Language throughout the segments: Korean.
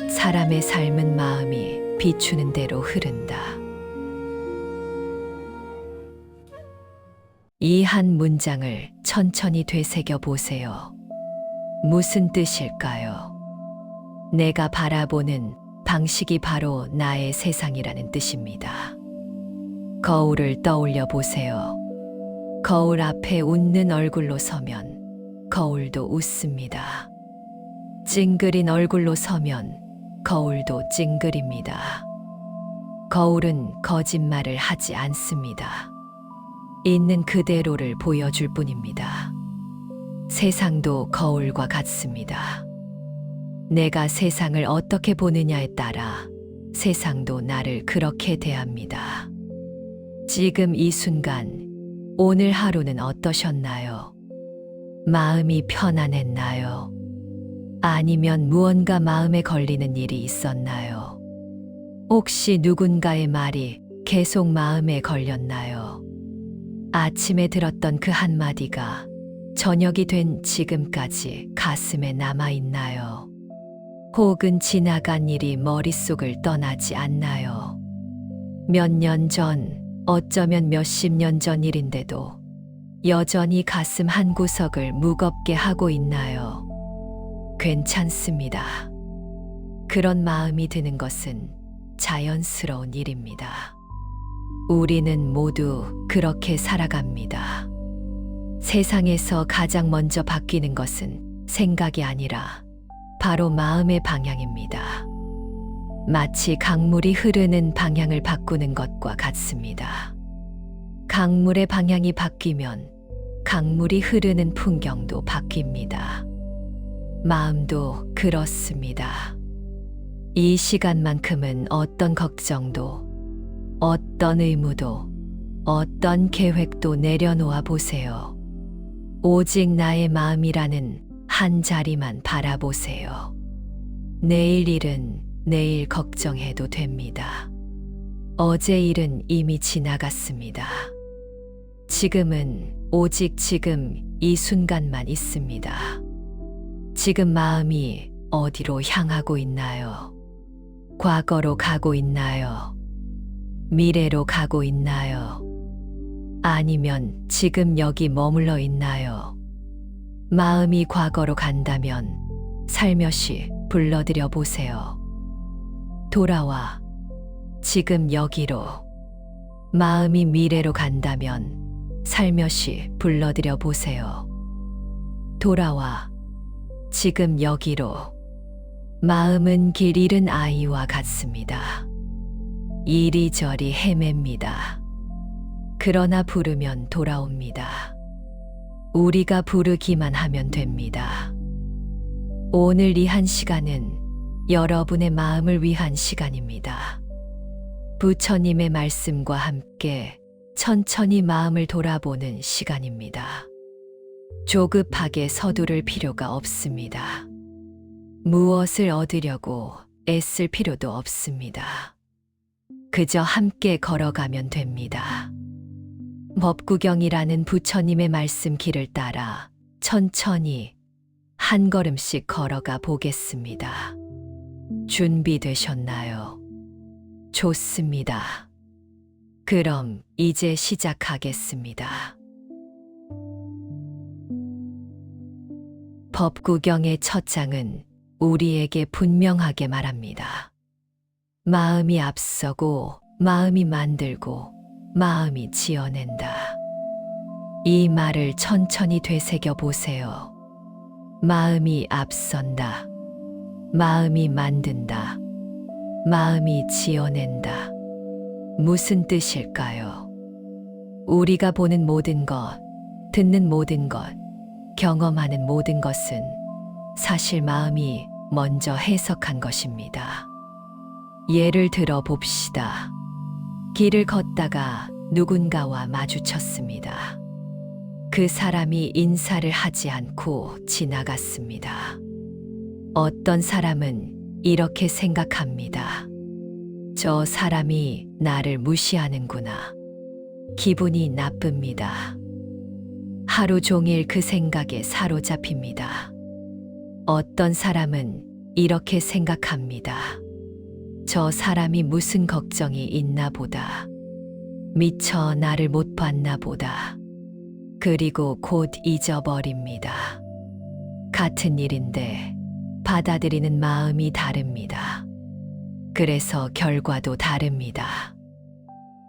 사람의 삶은 마음이 비추는 대로 흐른다. 이 한 문장을 천천히 되새겨 보세요. 무슨 뜻일까요? 내가 바라보는 방식이 바로 나의 세상이라는 뜻입니다. 거울을 떠올려 보세요. 거울 앞에 웃는 얼굴로 서면 거울도 웃습니다. 찡그린 얼굴로 서면 거울도 찡그립니다. 거울은 거짓말을 하지 않습니다. 있는 그대로를 보여줄 뿐입니다. 세상도 거울과 같습니다. 내가 세상을 어떻게 보느냐에 따라 세상도 나를 그렇게 대합니다. 지금 이 순간, 오늘 하루는 어떠셨나요? 마음이 편안했나요? 아니면 무언가 마음에 걸리는 일이 있었나요? 혹시 누군가의 말이 계속 마음에 걸렸나요? 아침에 들었던 그 한마디가 저녁이 된 지금까지 가슴에 남아있나요? 혹은 지나간 일이 머릿속을 떠나지 않나요? 몇 년 전, 어쩌면 몇십 년 전 일인데도 여전히 가슴 한구석을 무겁게 하고 있나요? 괜찮습니다. 그런 마음이 드는 것은 자연스러운 일입니다. 우리는 모두 그렇게 살아갑니다. 세상에서 가장 먼저 바뀌는 것은 생각이 아니라 바로 마음의 방향입니다. 마치 강물이 흐르는 방향을 바꾸는 것과 같습니다. 강물의 방향이 바뀌면 강물이 흐르는 풍경도 바뀝니다. 마음도 그렇습니다. 이 시간만큼은 어떤 걱정도, 어떤 의무도, 어떤 계획도 내려놓아 보세요. 오직 나의 마음이라는 한 자리만 바라보세요. 내일 일은 내일 걱정해도 됩니다. 어제 일은 이미 지나갔습니다. 지금은 오직 지금 이 순간만 있습니다. 지금 마음이 어디로 향하고 있나요? 과거로 가고 있나요? 미래로 가고 있나요? 아니면 지금 여기 머물러 있나요? 마음이 과거로 간다면 살며시 불러들여 보세요. 돌아와, 지금 여기로. 마음이 미래로 간다면 살며시 불러들여 보세요. 돌아와, 지금 여기로. 마음은 길 잃은 아이와 같습니다. 이리저리 헤맵니다. 그러나 부르면 돌아옵니다. 우리가 부르기만 하면 됩니다. 오늘 이 한 시간은 여러분의 마음을 위한 시간입니다. 부처님의 말씀과 함께 천천히 마음을 돌아보는 시간입니다. 조급하게 서두를 필요가 없습니다. 무엇을 얻으려고 애쓸 필요도 없습니다. 그저 함께 걸어가면 됩니다. 법구경이라는 부처님의 말씀 길을 따라 천천히 한 걸음씩 걸어가 보겠습니다. 준비되셨나요? 좋습니다. 그럼 이제 시작하겠습니다. 법구경의 첫 장은 우리에게 분명하게 말합니다. 마음이 앞서고, 마음이 만들고, 마음이 지어낸다. 이 말을 천천히 되새겨 보세요. 마음이 앞선다. 마음이 만든다. 마음이 지어낸다. 무슨 뜻일까요? 우리가 보는 모든 것, 듣는 모든 것, 경험하는 모든 것은 사실 마음이 먼저 해석한 것입니다. 예를 들어 봅시다. 길을 걷다가 누군가와 마주쳤습니다. 그 사람이 인사를 하지 않고 지나갔습니다. 어떤 사람은 이렇게 생각합니다. 저 사람이 나를 무시하는구나. 기분이 나쁩니다. 하루 종일 그 생각에 사로잡힙니다. 어떤 사람은 이렇게 생각합니다. 저 사람이 무슨 걱정이 있나 보다. 미처 나를 못 봤나 보다. 그리고 곧 잊어버립니다. 같은 일인데 받아들이는 마음이 다릅니다. 그래서 결과도 다릅니다.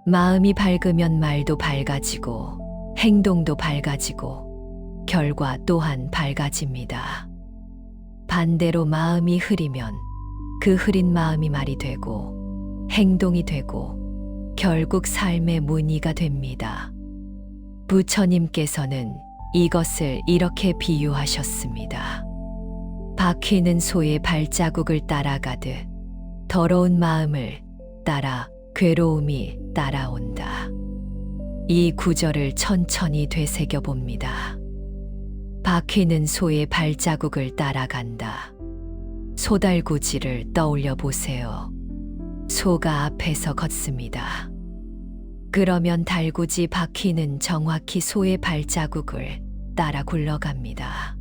마음이 밝으면 말도 밝아지고 행동도 밝아지고 결과 또한 밝아집니다. 반대로 마음이 흐리면 그 흐린 마음이 말이 되고 행동이 되고 결국 삶의 무늬가 됩니다. 부처님께서는 이것을 이렇게 비유하셨습니다. 바퀴는 소의 발자국을 따라가듯 더러운 마음을 따라 괴로움이 따라온다. 이 구절을 천천히 되새겨 봅니다. 바퀴는 소의 발자국을 따라간다. 소달구지를 떠올려 보세요. 소가 앞에서 걷습니다. 그러면 달구지 바퀴는 정확히 소의 발자국을 따라 굴러갑니다.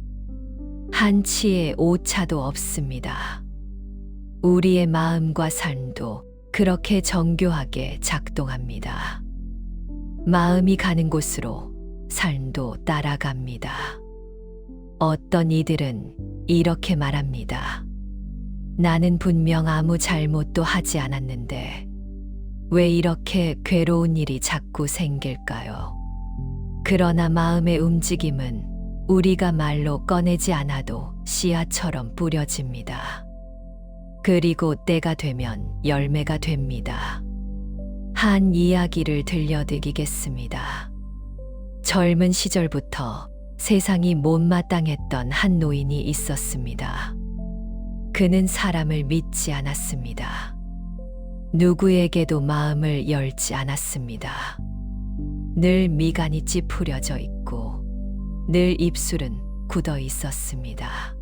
한치의 오차도 없습니다. 우리의 마음과 삶도 그렇게 정교하게 작동합니다. 마음이 가는 곳으로 삶도 따라갑니다. 어떤 이들은 이렇게 말합니다. 나는 분명 아무 잘못도 하지 않았는데 왜 이렇게 괴로운 일이 자꾸 생길까요? 그러나 마음의 움직임은 우리가 말로 꺼내지 않아도 씨앗처럼 뿌려집니다. 그리고 때가 되면 열매가 됩니다. 한 이야기를 들려드리겠습니다. 젊은 시절부터 세상이 못마땅했던 한 노인이 있었습니다. 그는 사람을 믿지 않았습니다. 누구에게도 마음을 열지 않았습니다. 늘 미간이 찌푸려져 있고 늘 입술은 굳어 있었습니다.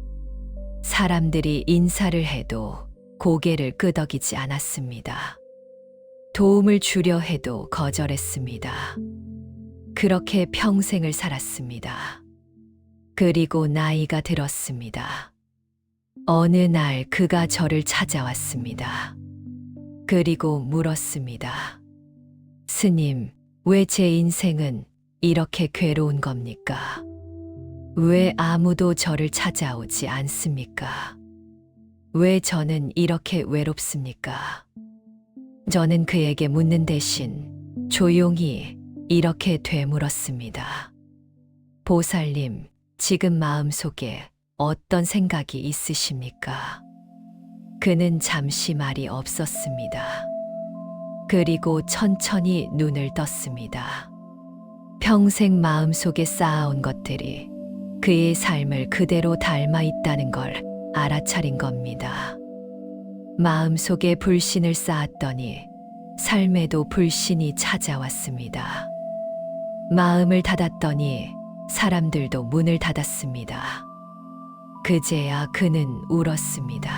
사람들이 인사를 해도 고개를 끄덕이지 않았습니다. 도움을 주려 해도 거절했습니다. 그렇게 평생을 살았습니다. 그리고 나이가 들었습니다. 어느 날 그가 저를 찾아왔습니다. 그리고 물었습니다. 스님, 왜 제 인생은 이렇게 괴로운 겁니까? 왜 아무도 저를 찾아오지 않습니까? 왜 저는 이렇게 외롭습니까? 저는 그에게 묻는 대신 조용히 이렇게 되물었습니다. 보살님, 지금 마음속에 어떤 생각이 있으십니까? 그는 잠시 말이 없었습니다. 그리고 천천히 눈을 떴습니다. 평생 마음속에 쌓아온 것들이 그의 삶을 그대로 닮아 있다는 걸 알아차린 겁니다. 마음속에 불신을 쌓았더니 삶에도 불신이 찾아왔습니다. 마음을 닫았더니 사람들도 문을 닫았습니다. 그제야 그는 울었습니다.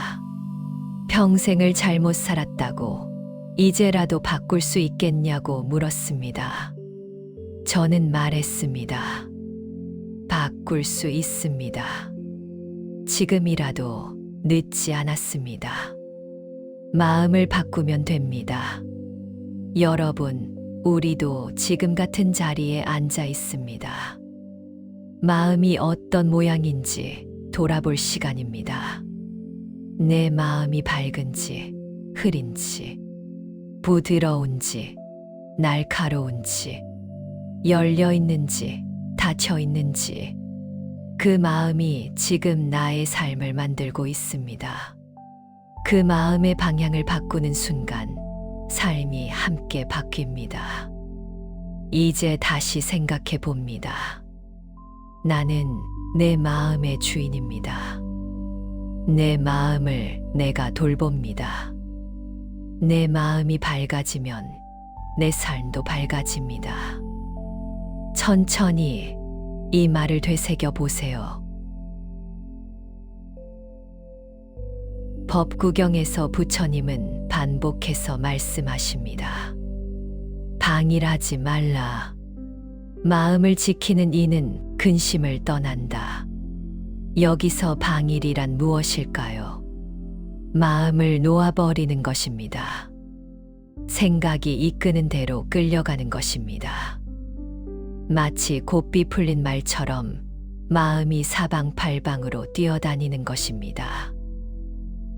평생을 잘못 살았다고 이제라도 바꿀 수 있겠냐고 물었습니다. 저는 말했습니다. 바꿀 수 있습니다. 지금이라도 늦지 않았습니다. 마음을 바꾸면 됩니다. 여러분, 우리도 지금 같은 자리에 앉아 있습니다. 마음이 어떤 모양인지 돌아볼 시간입니다. 내 마음이 밝은지, 흐린지, 부드러운지, 날카로운지, 열려 있는지, 닫혀 있는지, 그 마음이 지금 나의 삶을 만들고 있습니다. 그 마음의 방향을 바꾸는 순간 삶이 함께 바뀝니다. 이제 다시 생각해 봅니다. 나는 내 마음의 주인입니다. 내 마음을 내가 돌봅니다. 내 마음이 밝아지면 내 삶도 밝아집니다. 천천히 이 말을 되새겨 보세요. 법구경에서 부처님은 반복해서 말씀하십니다. 방일하지 말라. 마음을 지키는 이는 근심을 떠난다. 여기서 방일이란 무엇일까요? 마음을 놓아버리는 것입니다. 생각이 이끄는 대로 끌려가는 것입니다. 마치 곱비 풀린 말처럼 마음이 사방팔방으로 뛰어다니는 것입니다.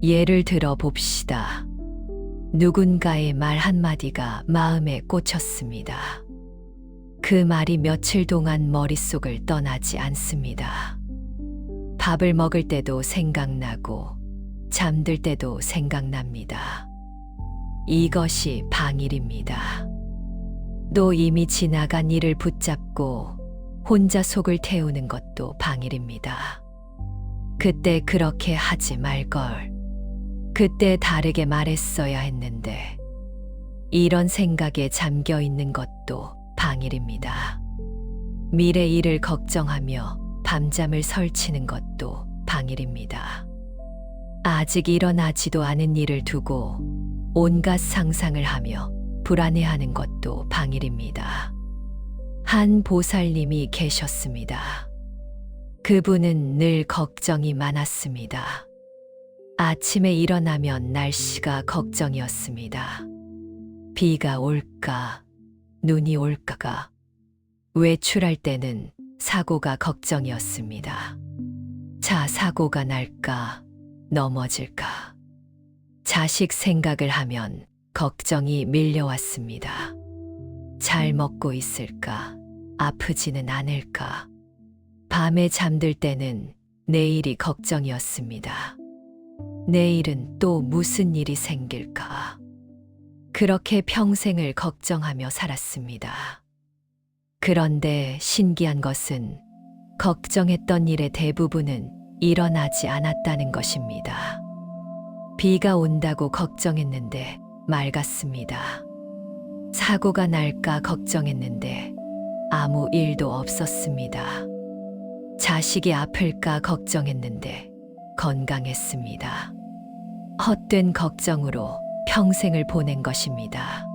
예를 들어 봅시다. 누군가의 말 한마디가 마음에 꽂혔습니다. 그 말이 며칠 동안 머릿속을 떠나지 않습니다. 밥을 먹을 때도 생각나고 잠들 때도 생각납니다. 이것이 방일입니다. 또 이미 지나간 일을 붙잡고 혼자 속을 태우는 것도 방일입니다. 그때 그렇게 하지 말걸. 그때 다르게 말했어야 했는데. 이런 생각에 잠겨 있는 것도 방일입니다. 미래 일을 걱정하며 밤잠을 설치는 것도 방일입니다. 아직 일어나지도 않은 일을 두고 온갖 상상을 하며 불안해하는 것도 방일입니다. 한 보살님이 계셨습니다. 그분은 늘 걱정이 많았습니다. 아침에 일어나면 날씨가 걱정이었습니다. 비가 올까, 눈이 올까가, 외출할 때는 사고가 걱정이었습니다. 차 사고가 날까, 넘어질까. 자식 생각을 하면 걱정이 밀려왔습니다. 잘 먹고 있을까? 아프지는 않을까? 밤에 잠들 때는 내일이 걱정이었습니다. 내일은 또 무슨 일이 생길까? 그렇게 평생을 걱정하며 살았습니다. 그런데 신기한 것은 걱정했던 일의 대부분은 일어나지 않았다는 것입니다. 비가 온다고 걱정했는데 맑았습니다. 사고가 날까 걱정했는데 아무 일도 없었습니다. 자식이 아플까 걱정했는데 건강했습니다. 헛된 걱정으로 평생을 보낸 것입니다.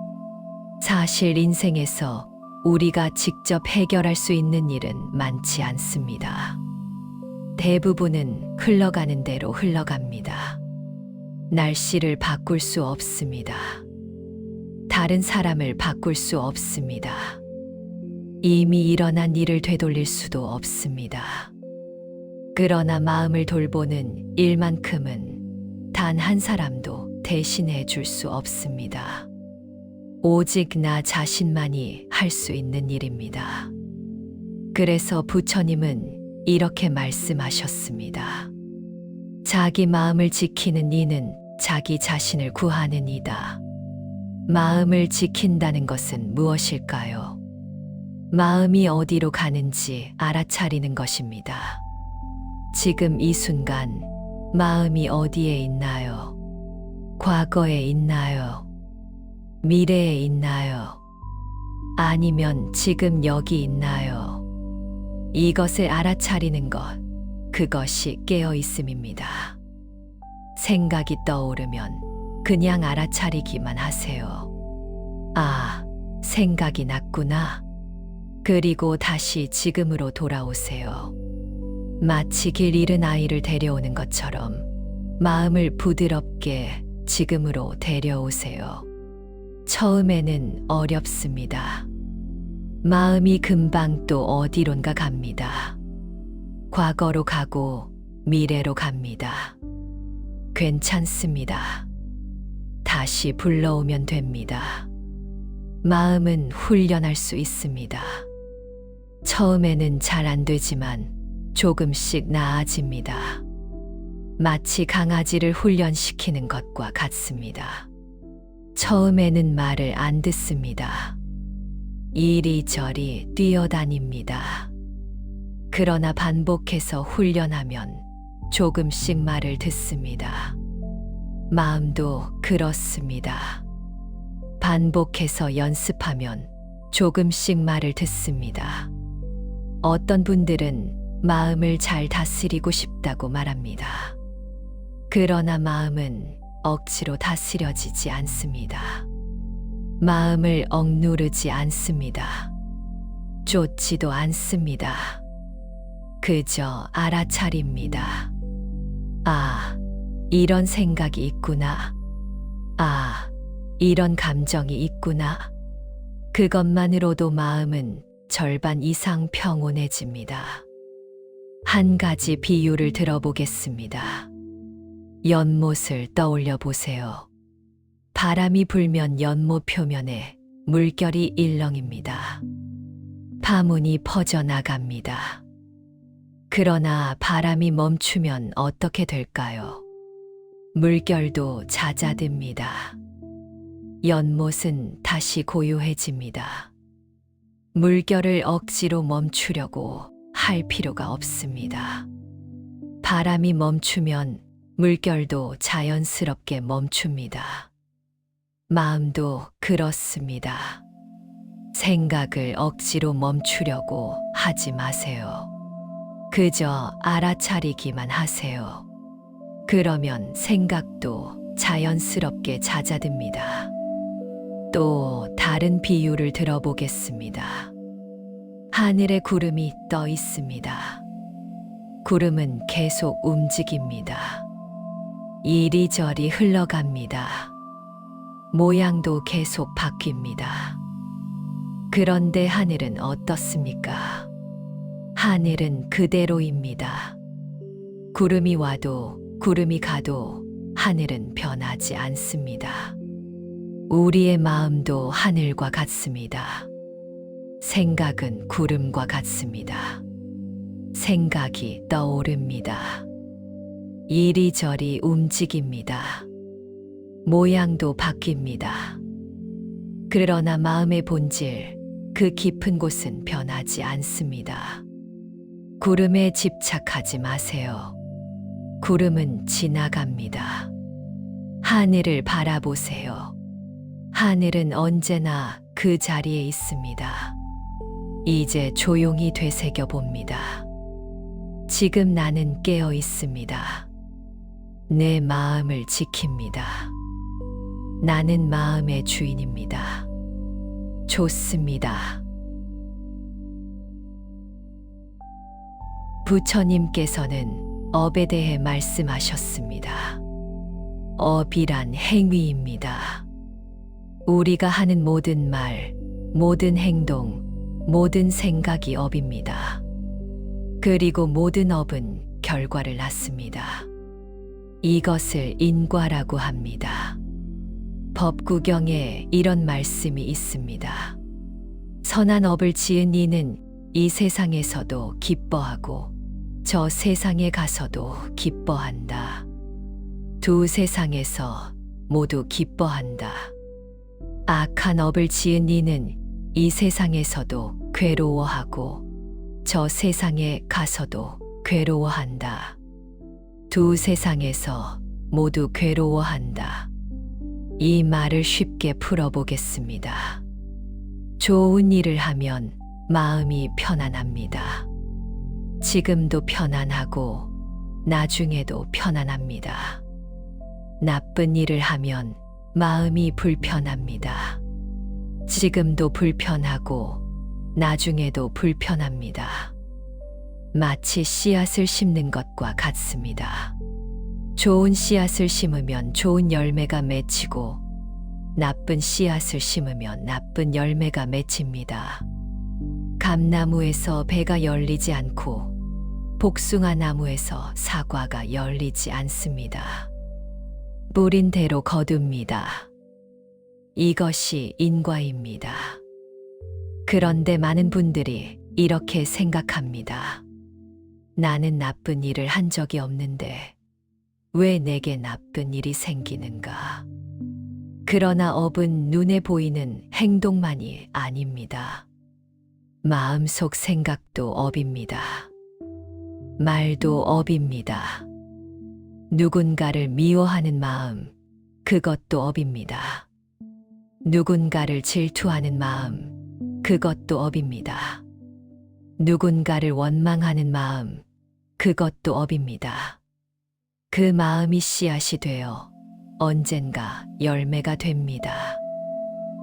사실 인생에서 우리가 직접 해결할 수 있는 일은 많지 않습니다. 대부분은 흘러가는 대로 흘러갑니다. 날씨를 바꿀 수 없습니다. 다른 사람을 바꿀 수 없습니다. 이미 일어난 일을 되돌릴 수도 없습니다. 그러나 마음을 돌보는 일만큼은 단 한 사람도 대신해 줄 수 없습니다. 오직 나 자신만이 할 수 있는 일입니다. 그래서 부처님은 이렇게 말씀하셨습니다. 자기 마음을 지키는 이는 자기 자신을 구하는 이다. 마음을 지킨다는 것은 무엇일까요? 마음이 어디로 가는지 알아차리는 것입니다. 지금 이 순간 마음이 어디에 있나요? 과거에 있나요? 미래에 있나요? 아니면 지금 여기 있나요? 이것을 알아차리는 것, 그것이 깨어 있음입니다. 생각이 떠오르면 그냥 알아차리기만 하세요. 아, 생각이 났구나. 그리고 다시 지금으로 돌아오세요. 마치 길 잃은 아이를 데려오는 것처럼 마음을 부드럽게 지금으로 데려오세요. 처음에는 어렵습니다. 마음이 금방 또 어디론가 갑니다. 과거로 가고 미래로 갑니다. 괜찮습니다. 다시 불러오면 됩니다. 마음은 훈련할 수 있습니다. 처음에는 잘 안 되지만 조금씩 나아집니다. 마치 강아지를 훈련시키는 것과 같습니다. 처음에는 말을 안 듣습니다. 이리저리 뛰어다닙니다. 그러나 반복해서 훈련하면 조금씩 말을 듣습니다. 마음도 그렇습니다. 반복해서 연습하면 조금씩 말을 듣습니다. 어떤 분들은 마음을 잘 다스리고 싶다고 말합니다. 그러나 마음은 억지로 다스려지지 않습니다. 마음을 억누르지 않습니다. 쫓지도 않습니다. 그저 알아차립니다. 아, 이런 생각이 있구나. 아, 이런 감정이 있구나. 그것만으로도 마음은 절반 이상 평온해집니다. 한 가지 비유를 들어보겠습니다. 연못을 떠올려 보세요. 바람이 불면 연못 표면에 물결이 일렁입니다. 파문이 퍼져나갑니다. 그러나 바람이 멈추면 어떻게 될까요? 물결도 잦아듭니다. 연못은 다시 고요해집니다. 물결을 억지로 멈추려고 할 필요가 없습니다. 바람이 멈추면 물결도 자연스럽게 멈춥니다. 마음도 그렇습니다. 생각을 억지로 멈추려고 하지 마세요. 그저 알아차리기만 하세요. 그러면 생각도 자연스럽게 잦아듭니다. 또 다른 비유를 들어보겠습니다. 하늘에 구름이 떠 있습니다. 구름은 계속 움직입니다. 이리저리 흘러갑니다. 모양도 계속 바뀝니다. 그런데 하늘은 어떻습니까? 하늘은 그대로입니다. 구름이 와도 구름이 가도 하늘은 변하지 않습니다. 우리의 마음도 하늘과 같습니다. 생각은 구름과 같습니다. 생각이 떠오릅니다. 이리저리 움직입니다. 모양도 바뀝니다. 그러나 마음의 본질, 그 깊은 곳은 변하지 않습니다. 구름에 집착하지 마세요. 구름은 지나갑니다. 하늘을 바라보세요. 하늘은 언제나 그 자리에 있습니다. 이제 조용히 되새겨 봅니다. 지금 나는 깨어 있습니다. 내 마음을 지킵니다. 나는 마음의 주인입니다. 좋습니다. 부처님께서는 업에 대해 말씀하셨습니다. 업이란 행위입니다. 우리가 하는 모든 말, 모든 행동, 모든 생각이 업입니다. 그리고 모든 업은 결과를 낳습니다. 이것을 인과라고 합니다. 법구경에 이런 말씀이 있습니다. 선한 업을 지은 이는 이 세상에서도 기뻐하고 저 세상에 가서도 기뻐한다. 두 세상에서 모두 기뻐한다. 악한 업을 지은 이는 이 세상에서도 괴로워하고 저 세상에 가서도 괴로워한다. 두 세상에서 모두 괴로워한다. 이 말을 쉽게 풀어보겠습니다. 좋은 일을 하면 마음이 편안합니다. 지금도 편안하고 나중에도 편안합니다. 나쁜 일을 하면 마음이 불편합니다. 지금도 불편하고 나중에도 불편합니다. 마치 씨앗을 심는 것과 같습니다. 좋은 씨앗을 심으면 좋은 열매가 맺히고 나쁜 씨앗을 심으면 나쁜 열매가 맺힙니다. 감나무에서 배가 열리지 않고 복숭아 나무에서 사과가 열리지 않습니다. 뿌린 대로 거둡니다. 이것이 인과입니다. 그런데 많은 분들이 이렇게 생각합니다. 나는 나쁜 일을 한 적이 없는데 왜 내게 나쁜 일이 생기는가? 그러나 업은 눈에 보이는 행동만이 아닙니다. 마음속 생각도 업입니다. 말도 업입니다. 누군가를 미워하는 마음, 그것도 업입니다. 누군가를 질투하는 마음, 그것도 업입니다. 누군가를 원망하는 마음, 그것도 업입니다. 그 마음이 씨앗이 되어 언젠가 열매가 됩니다.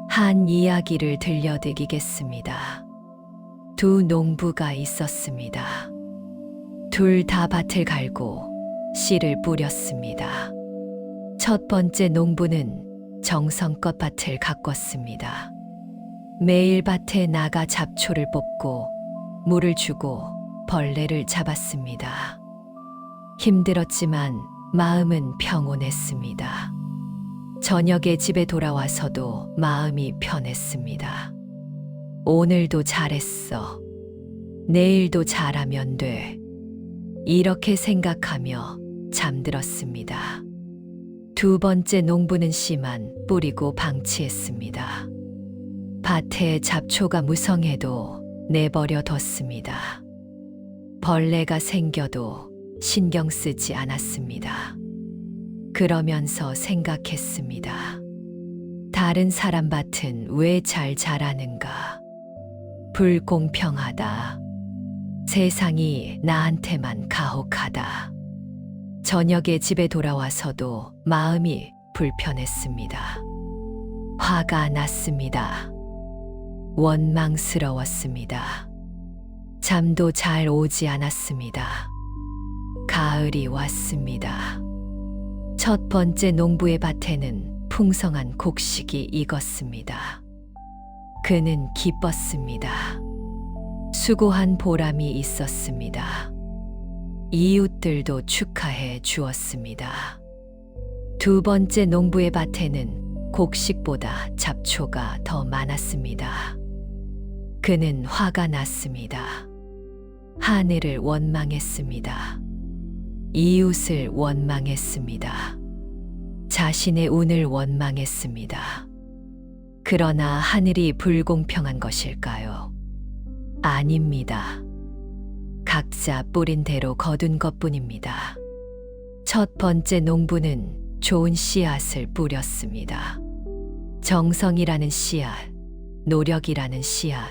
한 이야기를 들려드리겠습니다. 두 농부가 있었습니다. 둘 다 밭을 갈고 씨를 뿌렸습니다. 첫 번째 농부는 정성껏 밭을 가꿨습니다. 매일 밭에 나가 잡초를 뽑고 물을 주고 벌레를 잡았습니다. 힘들었지만 마음은 평온했습니다. 저녁에 집에 돌아와서도 마음이 편했습니다. 오늘도 잘했어. 내일도 잘하면 돼. 이렇게 생각하며 잠들었습니다. 두 번째 농부는 씨만 뿌리고 방치했습니다. 밭에 잡초가 무성해도 내버려 뒀습니다. 벌레가 생겨도 신경 쓰지 않았습니다. 그러면서 생각했습니다. 다른 사람 밭은 왜 잘 자라는가? 불공평하다. 세상이 나한테만 가혹하다. 저녁에 집에 돌아와서도 마음이 불편했습니다. 화가 났습니다. 원망스러웠습니다. 잠도 잘 오지 않았습니다. 가을이 왔습니다. 첫 번째 농부의 밭에는 풍성한 곡식이 익었습니다. 그는 기뻤습니다. 수고한 보람이 있었습니다. 이웃들도 축하해 주었습니다. 두 번째 농부의 밭에는 곡식보다 잡초가 더 많았습니다. 그는 화가 났습니다. 하늘을 원망했습니다. 이웃을 원망했습니다. 자신의 운을 원망했습니다. 그러나 하늘이 불공평한 것일까요? 아닙니다. 각자 뿌린 대로 거둔 것뿐입니다. 첫 번째 농부는 좋은 씨앗을 뿌렸습니다. 정성이라는 씨앗, 노력이라는 씨앗,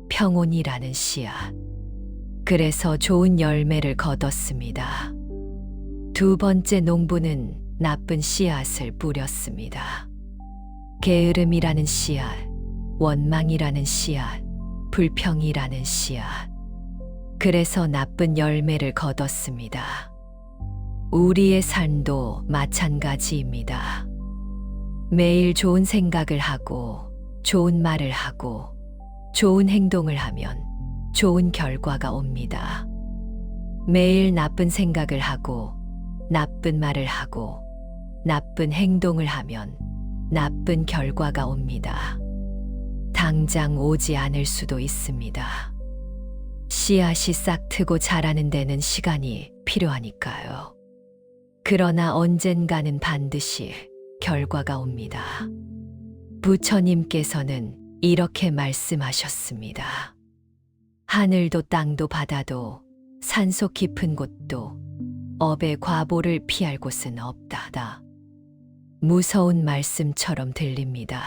평온이라는 씨앗. 그래서 좋은 열매를 거뒀습니다. 두 번째 농부는 나쁜 씨앗을 뿌렸습니다. 게으름이라는 씨앗, 원망이라는 씨앗, 불평이라는 씨앗. 그래서 나쁜 열매를 거뒀습니다. 우리의 삶도 마찬가지입니다. 매일 좋은 생각을 하고, 좋은 말을 하고, 좋은 행동을 하면 좋은 결과가 옵니다. 매일 나쁜 생각을 하고, 나쁜 말을 하고, 나쁜 행동을 하면 나쁜 결과가 옵니다. 당장 오지 않을 수도 있습니다. 씨앗이 싹 트고 자라는 데는 시간이 필요하니까요. 그러나 언젠가는 반드시 결과가 옵니다. 부처님께서는 이렇게 말씀하셨습니다. 하늘도 땅도 바다도 산속 깊은 곳도 업의 과보를 피할 곳은 없다다. 무서운 말씀처럼 들립니다.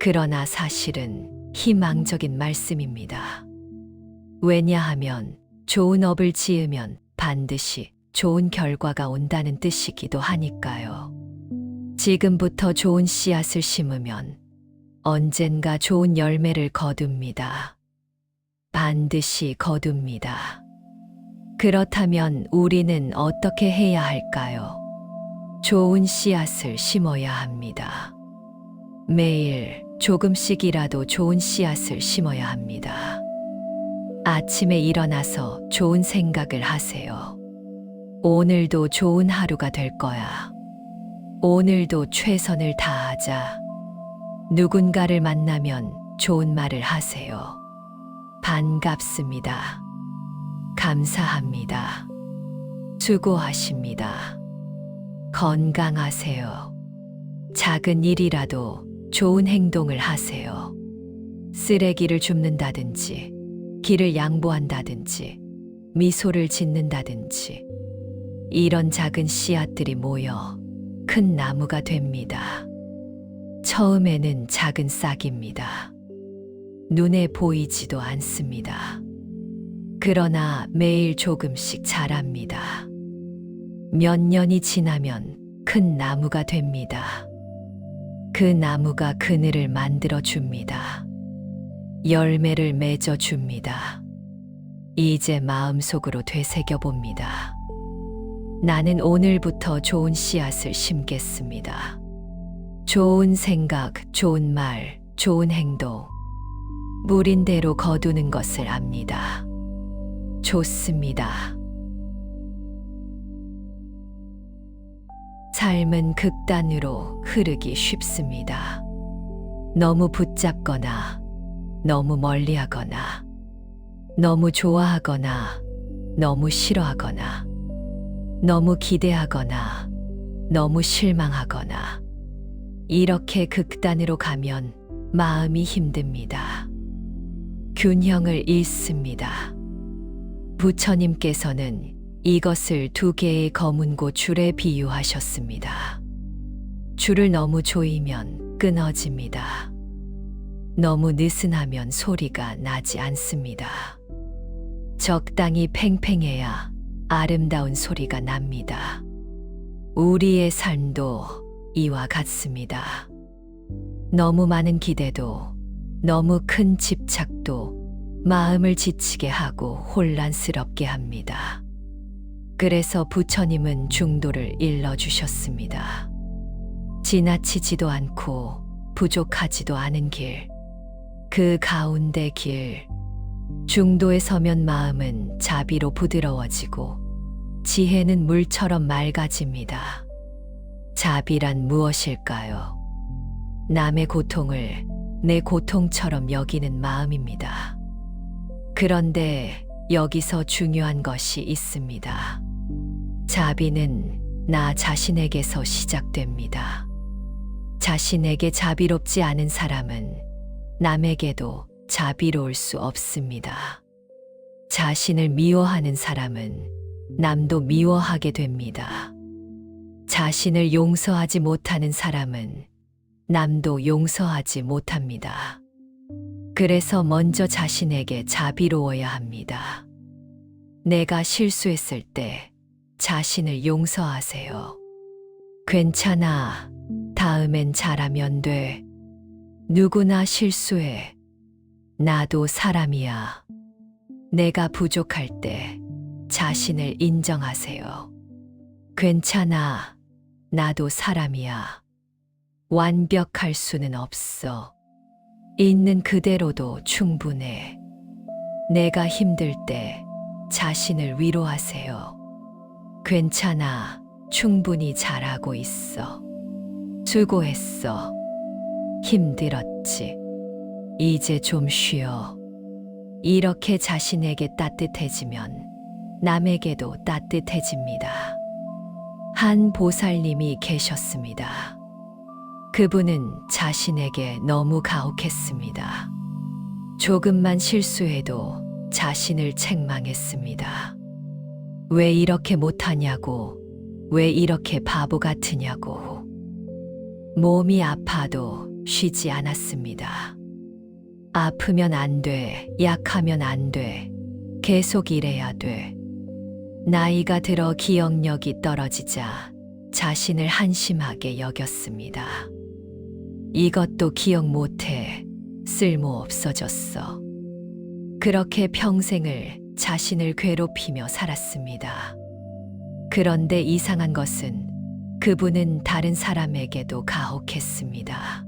그러나 사실은 희망적인 말씀입니다. 왜냐하면 좋은 업을 지으면 반드시 좋은 결과가 온다는 뜻이기도 하니까요. 지금부터 좋은 씨앗을 심으면 언젠가 좋은 열매를 거둡니다. 반드시 거둡니다. 그렇다면 우리는 어떻게 해야 할까요? 좋은 씨앗을 심어야 합니다. 매일 조금씩이라도 좋은 씨앗을 심어야 합니다. 아침에 일어나서 좋은 생각을 하세요. 오늘도 좋은 하루가 될 거야. 오늘도 최선을 다하자. 누군가를 만나면 좋은 말을 하세요. 반갑습니다. 감사합니다. 수고하십니다. 건강하세요. 작은 일이라도 좋은 행동을 하세요. 쓰레기를 줍는다든지, 길을 양보한다든지, 미소를 짓는다든지, 이런 작은 씨앗들이 모여 큰 나무가 됩니다. 처음에는 작은 싹입니다. 눈에 보이지도 않습니다. 그러나 매일 조금씩 자랍니다. 몇 년이 지나면 큰 나무가 됩니다. 그 나무가 그늘을 만들어 줍니다. 열매를 맺어 줍니다. 이제 마음속으로 되새겨 봅니다. 나는 오늘부터 좋은 씨앗을 심겠습니다. 좋은 생각, 좋은 말, 좋은 행동. 물인 대로 거두는 것을 압니다. 좋습니다. 삶은 극단으로 흐르기 쉽습니다. 너무 붙잡거나, 너무 멀리하거나, 너무 좋아하거나, 너무 싫어하거나, 너무 기대하거나, 너무 실망하거나, 이렇게 극단으로 가면 마음이 힘듭니다. 균형을 잃습니다. 부처님께서는 이것을 두 개의 검은고 줄에 비유하셨습니다. 줄을 너무 조이면 끊어집니다. 너무 느슨하면 소리가 나지 않습니다. 적당히 팽팽해야 아름다운 소리가 납니다. 우리의 삶도 이와 같습니다. 너무 많은 기대도, 너무 큰 집착도 마음을 지치게 하고 혼란스럽게 합니다. 그래서 부처님은 중도를 일러주셨습니다. 지나치지도 않고 부족하지도 않은 길, 그 가운데 길. 중도에 서면 마음은 자비로 부드러워지고 지혜는 물처럼 맑아집니다. 자비란 무엇일까요? 남의 고통을 내 고통처럼 여기는 마음입니다. 그런데 여기서 중요한 것이 있습니다. 자비는 나 자신에게서 시작됩니다. 자신에게 자비롭지 않은 사람은 남에게도 자비로울 수 없습니다. 자신을 미워하는 사람은 남도 미워하게 됩니다. 자신을 용서하지 못하는 사람은 남도 용서하지 못합니다. 그래서 먼저 자신에게 자비로워야 합니다. 내가 실수했을 때 자신을 용서하세요. 괜찮아. 다음엔 잘하면 돼. 누구나 실수해. 나도 사람이야. 내가 부족할 때 자신을 인정하세요. 괜찮아. 나도 사람이야. 완벽할 수는 없어. 있는 그대로도 충분해. 내가 힘들 때 자신을 위로하세요. 괜찮아. 충분히 잘하고 있어. 수고했어. 힘들었지. 이제 좀 쉬어. 이렇게 자신에게 따뜻해지면 남에게도 따뜻해집니다. 한 보살님이 계셨습니다. 그분은 자신에게 너무 가혹했습니다. 조금만 실수해도 자신을 책망했습니다. 왜 이렇게 못하냐고, 왜 이렇게 바보 같으냐고. 몸이 아파도 쉬지 않았습니다. 아프면 안 돼, 약하면 안 돼, 계속 일해야 돼. 나이가 들어 기억력이 떨어지자 자신을 한심하게 여겼습니다. 이것도 기억 못해. 쓸모 없어졌어. 그렇게 평생을 자신을 괴롭히며 살았습니다. 그런데 이상한 것은 그분은 다른 사람에게도 가혹했습니다.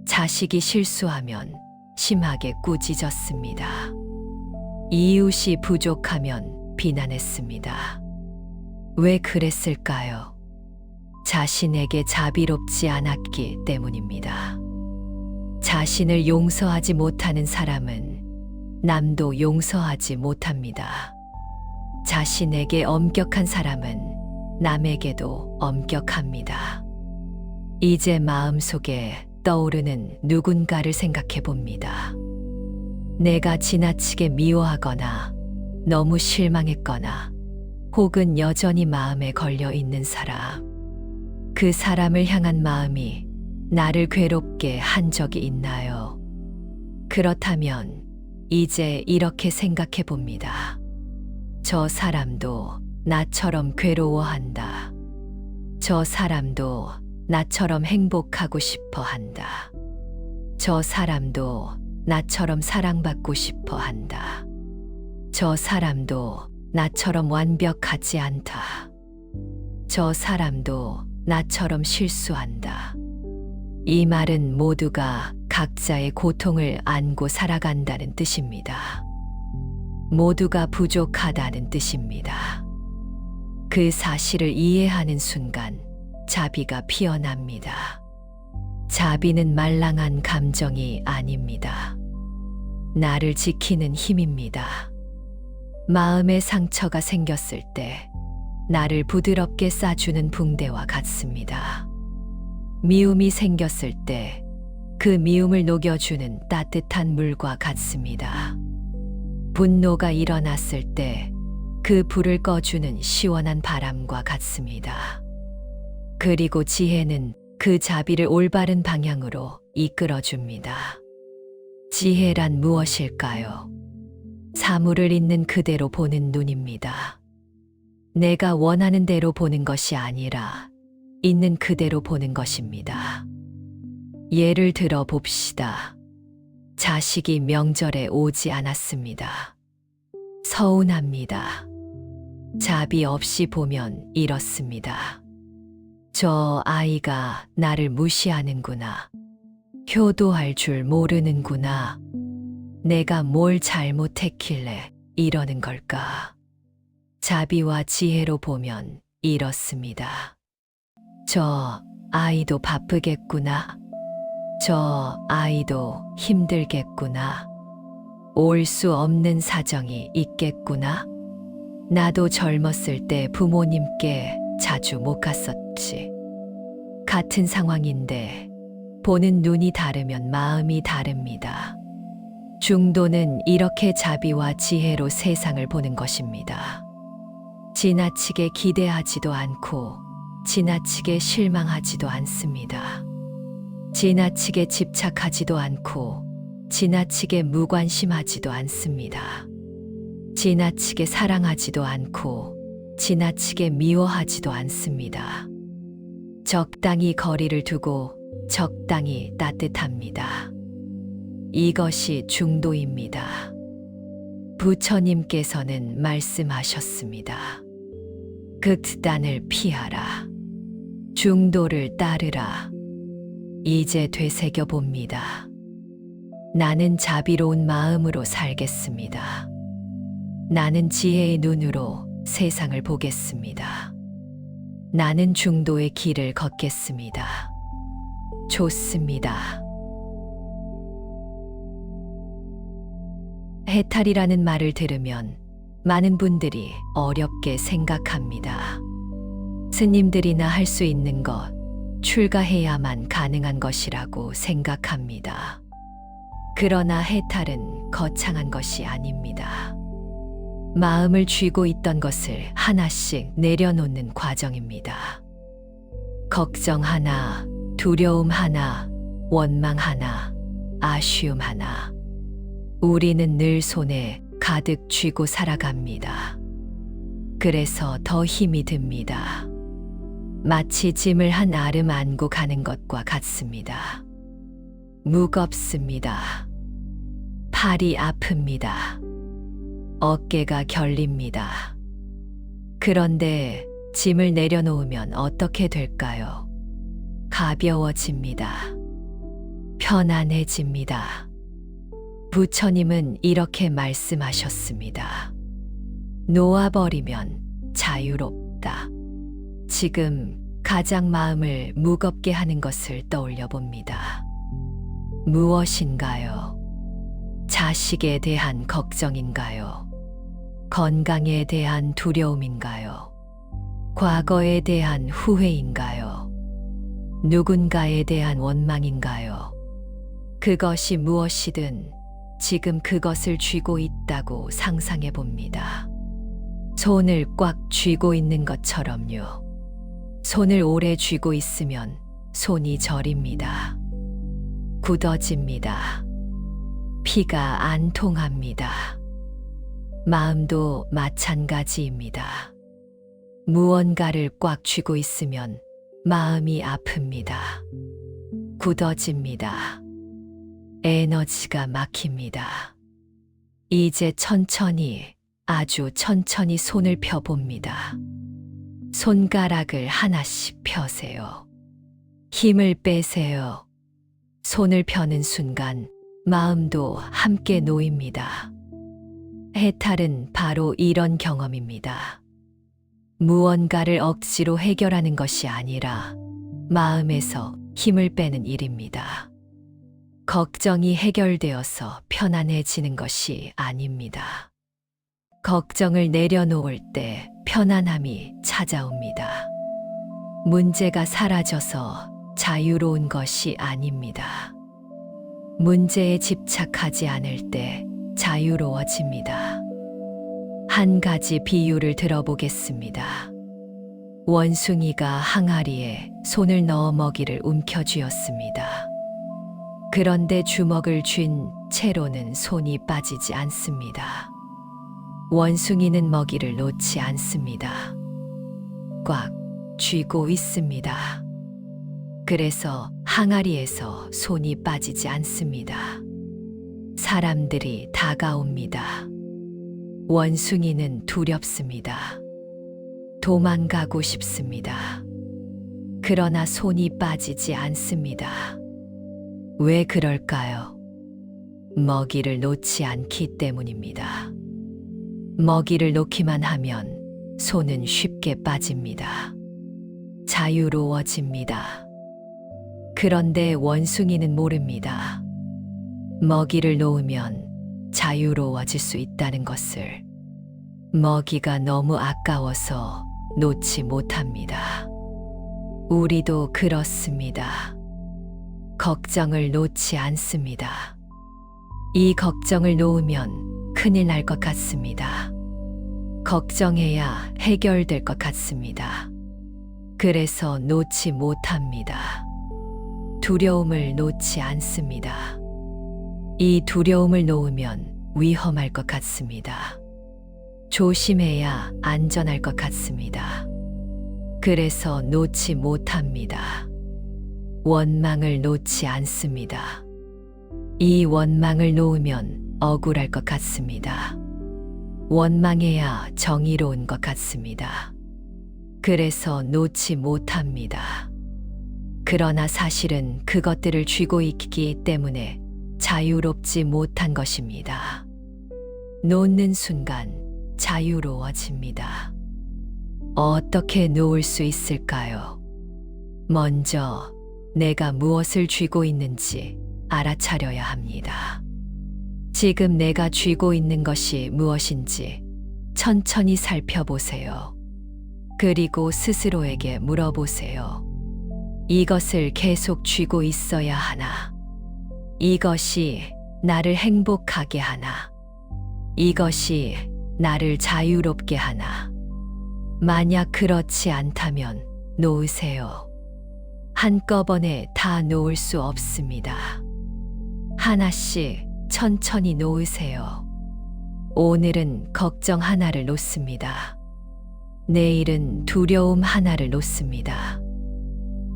자식이 실수하면 심하게 꾸짖었습니다. 이웃이 부족하면 비난했습니다. 왜 그랬을까요? 자신에게 자비롭지 않았기 때문입니다. 자신을 용서하지 못하는 사람은 남도 용서하지 못합니다. 자신에게 엄격한 사람은 남에게도 엄격합니다. 이제 마음속에 떠오르는 누군가를 생각해 봅니다. 내가 지나치게 미워하거나 너무 실망했거나 혹은 여전히 마음에 걸려 있는 사람. 그 사람을 향한 마음이 나를 괴롭게 한 적이 있나요? 그렇다면 이제 이렇게 생각해 봅니다. 저 사람도 나처럼 괴로워한다. 저 사람도 나처럼 행복하고 싶어 한다. 저 사람도 나처럼 사랑받고 싶어 한다. 저 사람도 나처럼 완벽하지 않다. 저 사람도 나처럼 실수한다. 이 말은 모두가 각자의 고통을 안고 살아간다는 뜻입니다. 모두가 부족하다는 뜻입니다. 그 사실을 이해하는 순간 자비가 피어납니다. 자비는 말랑한 감정이 아닙니다. 나를 지키는 힘입니다. 마음에 상처가 생겼을 때 나를 부드럽게 싸주는 붕대와 같습니다. 미움이 생겼을 때 그 미움을 녹여주는 따뜻한 물과 같습니다. 분노가 일어났을 때 그 불을 꺼주는 시원한 바람과 같습니다. 그리고 지혜는 그 자비를 올바른 방향으로 이끌어줍니다. 지혜란 무엇일까요? 사물을 있는 그대로 보는 눈입니다. 내가 원하는 대로 보는 것이 아니라 있는 그대로 보는 것입니다. 예를 들어 봅시다. 자식이 명절에 오지 않았습니다. 서운합니다. 자비 없이 보면 이렇습니다. 저 아이가 나를 무시하는구나. 효도할 줄 모르는구나. 내가 뭘 잘못했길래 이러는 걸까? 자비와 지혜로 보면 이렇습니다. 저 아이도 바쁘겠구나. 저 아이도 힘들겠구나. 올 수 없는 사정이 있겠구나. 나도 젊었을 때 부모님께 자주 못 갔었지. 같은 상황인데 보는 눈이 다르면 마음이 다릅니다. 중도는 이렇게 자비와 지혜로 세상을 보는 것입니다. 지나치게 기대하지도 않고 지나치게 실망하지도 않습니다. 지나치게 집착하지도 않고 지나치게 무관심하지도 않습니다. 지나치게 사랑하지도 않고 지나치게 미워하지도 않습니다. 적당히 거리를 두고 적당히 따뜻합니다. 이것이 중도입니다. 부처님께서는 말씀하셨습니다. 극단을 피하라. 중도를 따르라. 이제 되새겨 봅니다. 나는 자비로운 마음으로 살겠습니다. 나는 지혜의 눈으로 세상을 보겠습니다. 나는 중도의 길을 걷겠습니다. 좋습니다. 해탈이라는 말을 들으면 많은 분들이 어렵게 생각합니다. 스님들이나 할 수 있는 것, 출가해야만 가능한 것이라고 생각합니다. 그러나 해탈은 거창한 것이 아닙니다. 마음을 쥐고 있던 것을 하나씩 내려놓는 과정입니다. 걱정 하나, 두려움 하나, 원망 하나, 아쉬움 하나. 우리는 늘 손에 가득 쥐고 살아갑니다. 그래서 더 힘이 듭니다. 마치 짐을 한 아름 안고 가는 것과 같습니다. 무겁습니다. 팔이 아픕니다. 어깨가 결립니다. 그런데 짐을 내려놓으면 어떻게 될까요? 가벼워집니다. 편안해집니다. 부처님은 이렇게 말씀하셨습니다. 놓아버리면 자유롭다. 지금 가장 마음을 무겁게 하는 것을 떠올려 봅니다. 무엇인가요? 자식에 대한 걱정인가요? 건강에 대한 두려움인가요? 과거에 대한 후회인가요? 누군가에 대한 원망인가요? 그것이 무엇이든 지금 그것을 쥐고 있다고 상상해 봅니다. 손을 꽉 쥐고 있는 것처럼요. 손을 오래 쥐고 있으면 손이 저립니다. 굳어집니다. 피가 안 통합니다. 마음도 마찬가지입니다. 무언가를 꽉 쥐고 있으면 마음이 아픕니다. 굳어집니다. 에너지가 막힙니다. 이제 천천히, 아주 천천히 손을 펴봅니다. 손가락을 하나씩 펴세요. 힘을 빼세요. 손을 펴는 순간 마음도 함께 놓입니다. 해탈은 바로 이런 경험입니다. 무언가를 억지로 해결하는 것이 아니라 마음에서 힘을 빼는 일입니다. 걱정이 해결되어서 편안해지는 것이 아닙니다. 걱정을 내려놓을 때 편안함이 찾아옵니다. 문제가 사라져서 자유로운 것이 아닙니다. 문제에 집착하지 않을 때 자유로워집니다. 한 가지 비유를 들어보겠습니다. 원숭이가 항아리에 손을 넣어 먹이를 움켜쥐었습니다. 그런데 주먹을 쥔 채로는 손이 빠지지 않습니다. 원숭이는 먹이를 놓지 않습니다. 꽉 쥐고 있습니다. 그래서 항아리에서 손이 빠지지 않습니다. 사람들이 다가옵니다. 원숭이는 두렵습니다. 도망가고 싶습니다. 그러나 손이 빠지지 않습니다. 왜 그럴까요? 먹이를 놓지 않기 때문입니다. 먹이를 놓기만 하면 손은 쉽게 빠집니다. 자유로워집니다. 그런데 원숭이는 모릅니다. 먹이를 놓으면 자유로워질 수 있다는 것을. 먹이가 너무 아까워서 놓지 못합니다. 우리도 그렇습니다. 걱정을 놓지 않습니다. 이 걱정을 놓으면 큰일 날 것 같습니다. 걱정해야 해결될 것 같습니다. 그래서 놓지 못합니다. 두려움을 놓지 않습니다. 이 두려움을 놓으면 위험할 것 같습니다. 조심해야 안전할 것 같습니다. 그래서 놓지 못합니다. 원망을 놓지 않습니다. 이 원망을 놓으면 억울할 것 같습니다. 원망해야 정의로운 것 같습니다. 그래서 놓지 못합니다. 그러나 사실은 그것들을 쥐고 있기 때문에 자유롭지 못한 것입니다. 놓는 순간 자유로워집니다. 어떻게 놓을 수 있을까요? 먼저 내가 무엇을 쥐고 있는지 알아차려야 합니다. 지금 내가 쥐고 있는 것이 무엇인지 천천히 살펴보세요. 그리고 스스로에게 물어보세요. 이것을 계속 쥐고 있어야 하나? 이것이 나를 행복하게 하나? 이것이 나를 자유롭게 하나? 만약 그렇지 않다면 놓으세요. 한꺼번에 다 놓을 수 없습니다. 하나씩 천천히 놓으세요. 오늘은 걱정 하나를 놓습니다. 내일은 두려움 하나를 놓습니다.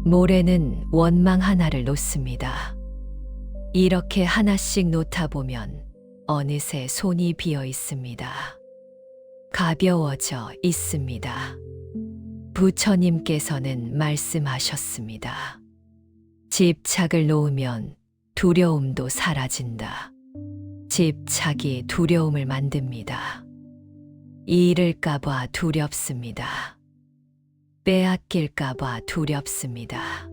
모레는 원망 하나를 놓습니다. 이렇게 하나씩 놓다 보면 어느새 손이 비어 있습니다. 가벼워져 있습니다. 부처님께서는 말씀하셨습니다. 집착을 놓으면 두려움도 사라진다. 집착이 두려움을 만듭니다. 잃을까봐 두렵습니다. 빼앗길까봐 두렵습니다.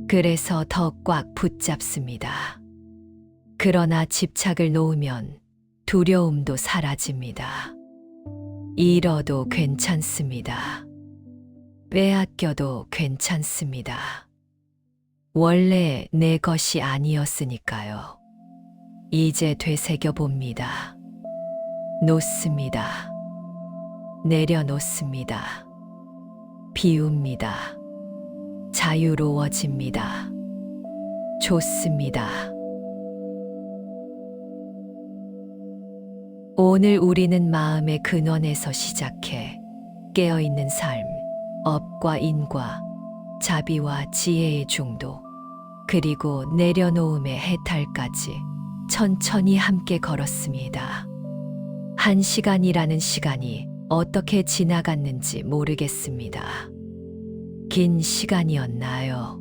그래서 더 꽉 붙잡습니다. 그러나 집착을 놓으면 두려움도 사라집니다. 잃어도 괜찮습니다. 빼앗겨도 괜찮습니다. 원래 내 것이 아니었으니까요. 이제 되새겨 봅니다. 놓습니다. 내려놓습니다. 비웁니다. 자유로워집니다. 좋습니다. 오늘 우리는 마음의 근원에서 시작해 깨어있는 삶, 업과 인과, 자비와 지혜의 중도, 그리고 내려놓음의 해탈까지 천천히 함께 걸었습니다. 1시간이라는 시간이 어떻게 지나갔는지 모르겠습니다. 긴 시간이었나요?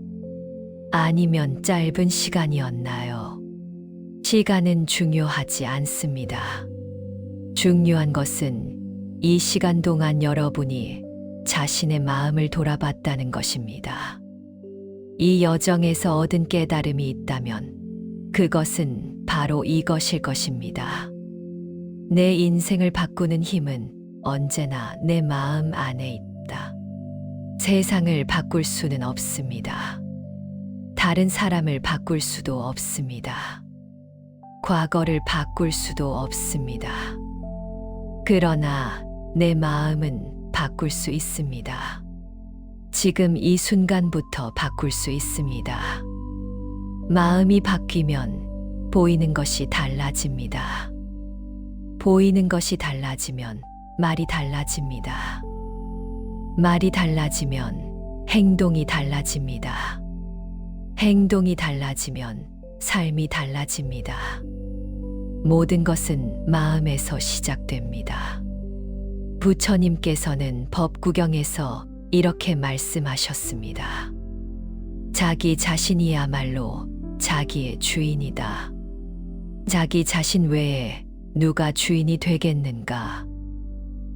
아니면 짧은 시간이었나요? 시간은 중요하지 않습니다. 중요한 것은 이 시간 동안 여러분이 자신의 마음을 돌아봤다는 것입니다. 이 여정에서 얻은 깨달음이 있다면 그것은 바로 이것일 것입니다. 내 인생을 바꾸는 힘은 언제나 내 마음 안에 있다. 세상을 바꿀 수는 없습니다. 다른 사람을 바꿀 수도 없습니다. 과거를 바꿀 수도 없습니다. 그러나 내 마음은 바꿀 수 있습니다. 지금 이 순간부터 바꿀 수 있습니다. 마음이 바뀌면 보이는 것이 달라집니다. 보이는 것이 달라지면 말이 달라집니다. 말이 달라지면 행동이 달라집니다. 행동이 달라지면 삶이 달라집니다. 모든 것은 마음에서 시작됩니다. 부처님께서는 법구경에서 이렇게 말씀하셨습니다. 자기 자신이야말로 자기의 주인이다. 자기 자신 외에 누가 주인이 되겠는가?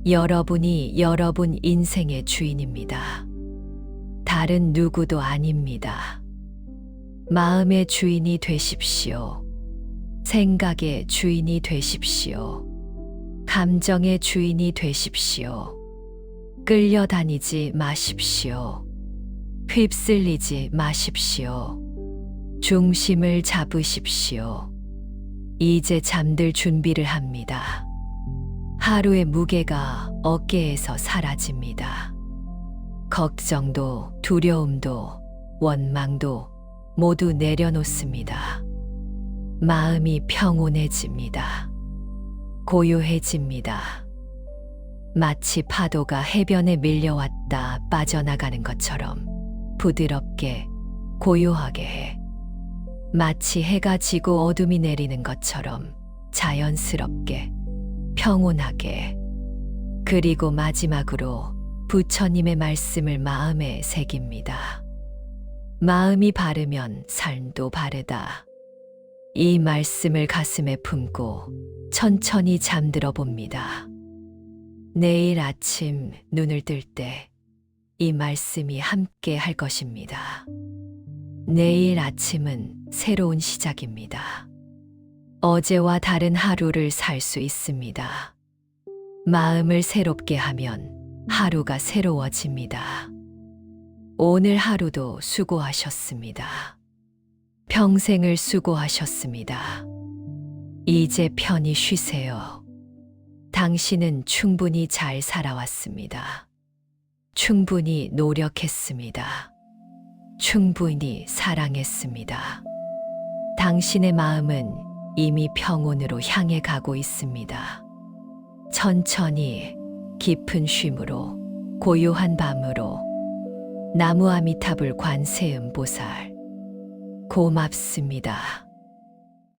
여러분이 여러분 인생의 주인입니다. 다른 누구도 아닙니다. 마음의 주인이 되십시오. 생각의 주인이 되십시오. 감정의 주인이 되십시오. 끌려다니지 마십시오. 휩쓸리지 마십시오. 중심을 잡으십시오. 이제 잠들 준비를 합니다. 하루의 무게가 어깨에서 사라집니다. 걱정도 두려움도 원망도 모두 내려놓습니다. 마음이 평온해집니다. 고요해집니다. 마치 파도가 해변에 밀려왔다 빠져나가는 것처럼 부드럽게 고요하게 해. 마치 해가 지고 어둠이 내리는 것처럼 자연스럽게 평온하게. 그리고 마지막으로 부처님의 말씀을 마음에 새깁니다. 마음이 바르면 삶도 바르다. 이 말씀을 가슴에 품고 천천히 잠들어 봅니다. 내일 아침 눈을 뜰 때 이 말씀이 함께 할 것입니다. 내일 아침은 새로운 시작입니다. 어제와 다른 하루를 살 수 있습니다. 마음을 새롭게 하면 하루가 새로워집니다. 오늘 하루도 수고하셨습니다. 평생을 수고하셨습니다. 이제 편히 쉬세요. 당신은 충분히 잘 살아왔습니다. 충분히 노력했습니다. 충분히 사랑했습니다. 당신의 마음은 이미 평온으로 향해 가고 있습니다. 천천히 깊은 쉼으로 고요한 밤으로 나무 아미타불 관세음보살 고맙습니다.